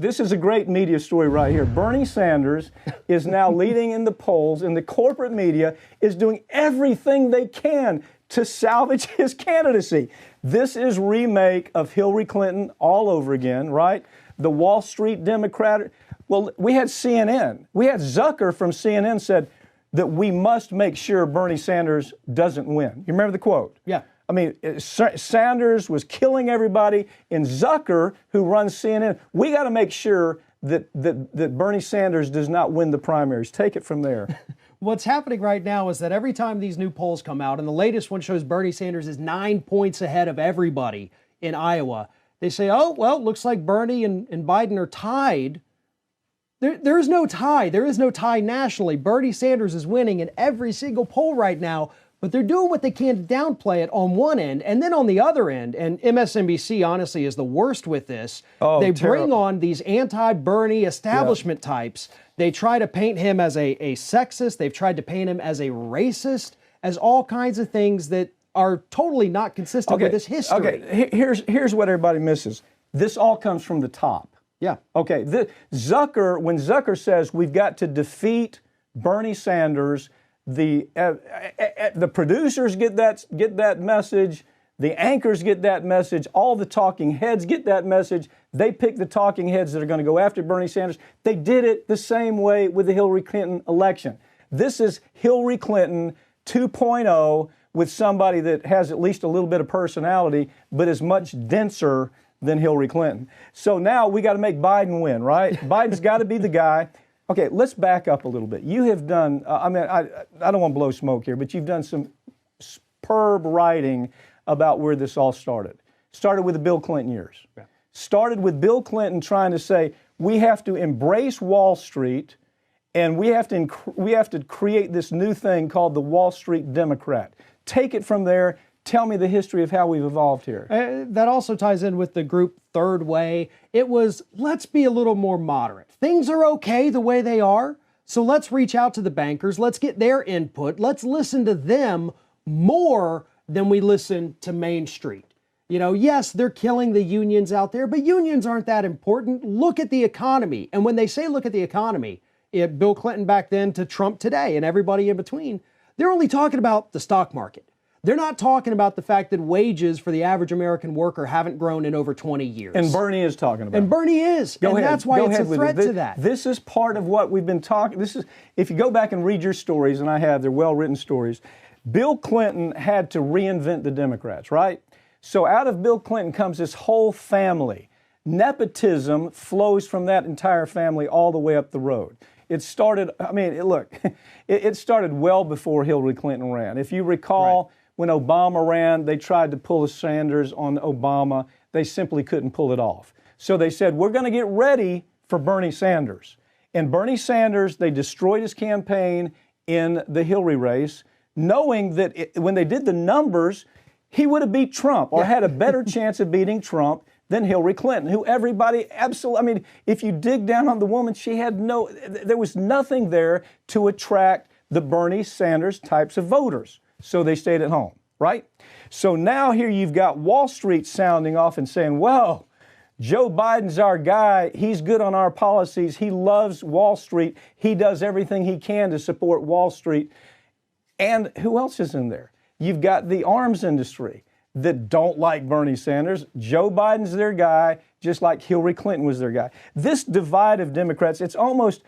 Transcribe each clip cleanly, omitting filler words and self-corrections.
this is a great media story right here. Bernie Sanders is now leading in the polls, and the corporate media is doing everything they can to salvage his candidacy. This is remake of Hillary Clinton all over again, right? The Wall Street Democrat. Well, we had CNN. We had Zucker from CNN said that we must make sure Bernie Sanders doesn't win. You remember the quote? Yeah. I mean, Sanders was killing everybody. And Zucker, who runs CNN, we got to make sure that Bernie Sanders does not win the primaries. Take it from there. What's happening right now is that every time these new polls come out, and the latest one shows Bernie Sanders is 9 points ahead of everybody in Iowa, they say, oh, well, looks like Bernie and Biden are tied. There is no tie. There is no tie nationally. Bernie Sanders is winning in every single poll right now, but they're doing what they can to downplay it on one end. And then on the other end, and MSNBC honestly is the worst with this, they bring on these anti-Bernie establishment types. They try to paint him as a sexist. They've tried to paint him as a racist, as all kinds of things that are totally not consistent with his history. Okay, here's what everybody misses. This all comes from the top. Yeah. Okay, when Zucker says we've got to defeat Bernie Sanders, the producers get that message, the anchors get that message, all the talking heads get that message. They pick the talking heads that are going to go after Bernie Sanders. They did it the same way with the Hillary Clinton election. This is Hillary Clinton 2.0 with somebody that has at least a little bit of personality, but is much denser than Hillary Clinton. So now we got to make Biden win, right? Biden's got to be the guy. Okay, let's back up a little bit. You have done, I don't want to blow smoke here, but you've done some superb writing about where this all started. Started with the Bill Clinton years. Yeah. Started with Bill Clinton trying to say, we have to embrace Wall Street and we have to create this new thing called the Wall Street Democrat. Take it from there. Tell me the history of how we've evolved here. That also ties in with the group Third Way. It was, let's be a little more moderate. Things are okay the way they are, so let's reach out to the bankers. Let's get their input. Let's listen to them more than we listen to Main Street. You know, yes, they're killing the unions out there, but unions aren't that important. Look at the economy. And when they say look at the economy, Bill Clinton back then to Trump today and everybody in between, they're only talking about the stock market. They're not talking about the fact that wages for the average American worker haven't grown in over 20 years. And Bernie is talking about it. And Bernie is. And that's why it's a threat to that. This is part of what we've been talking. This is, if you go back and read your stories, and I have, they're well-written stories, Bill Clinton had to reinvent the Democrats, right? So out of Bill Clinton comes this whole family. Nepotism flows from that entire family all the way up the road. It started, it started well before Hillary Clinton ran. If you recall, when Obama ran, they tried to pull a Sanders on Obama. They simply couldn't pull it off. So they said, we're going to get ready for Bernie Sanders. And Bernie Sanders, they destroyed his campaign in the Hillary race, knowing that when they did the numbers, he would have beat Trump or had a better chance of beating Trump than Hillary Clinton, who everybody absolutely, if you dig down on the woman, there was nothing there to attract the Bernie Sanders types of voters. So they stayed at home, right? So now here you've got Wall Street sounding off and saying, whoa, Joe Biden's our guy. He's good on our policies. He loves Wall Street. He does everything he can to support Wall Street. And who else is in there? You've got the arms industry that don't like Bernie Sanders. Joe Biden's their guy, just like Hillary Clinton was their guy. This divide of Democrats, it's almost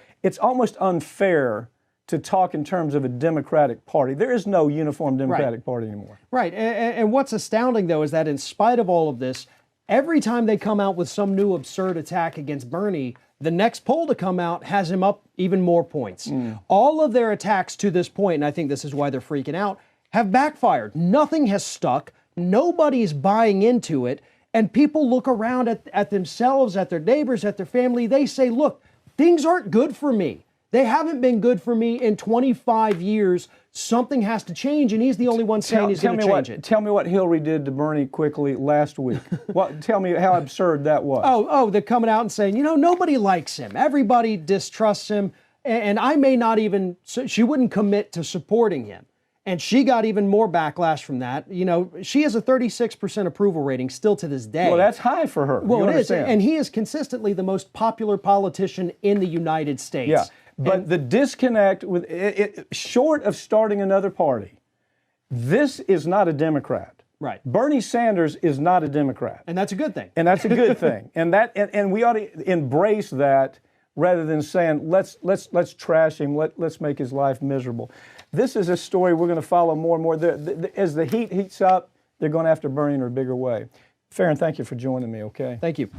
unfair to talk in terms of a Democratic Party. There is no uniform Democratic Party anymore. Right. And what's astounding, though, is that in spite of all of this, every time they come out with some new absurd attack against Bernie, the next poll to come out has him up even more points. All of their attacks to this point, and I think this is why they're freaking out, have backfired. Nothing has stuck. Nobody's buying into it. And people look around at themselves, at their neighbors, at their family. They say, look, things aren't good for me. They haven't been good for me in 25 years. Something has to change, and he's the only one saying he's going to change it. Tell me what Hillary did to Bernie quickly last week. Tell me how absurd that was. They're coming out and saying, nobody likes him. Everybody distrusts him, and I may not even, she wouldn't commit to supporting him. And she got even more backlash from that. You know, she has a 36% approval rating still to this day. Well, that's high for her. Well, you it is. understand? And he is consistently the most popular politician in the United States. Yeah. But the disconnect with short of starting another party, this is not a Democrat. Right. Bernie Sanders is not a Democrat. And that's a good thing. And that's a good thing. And we ought to embrace that rather than saying, let's trash him, let's make his life miserable. This is a story we're going to follow more and more. As the heat heats up, they're going after Bernie in a bigger way. Farron, thank you for joining me, okay? Thank you.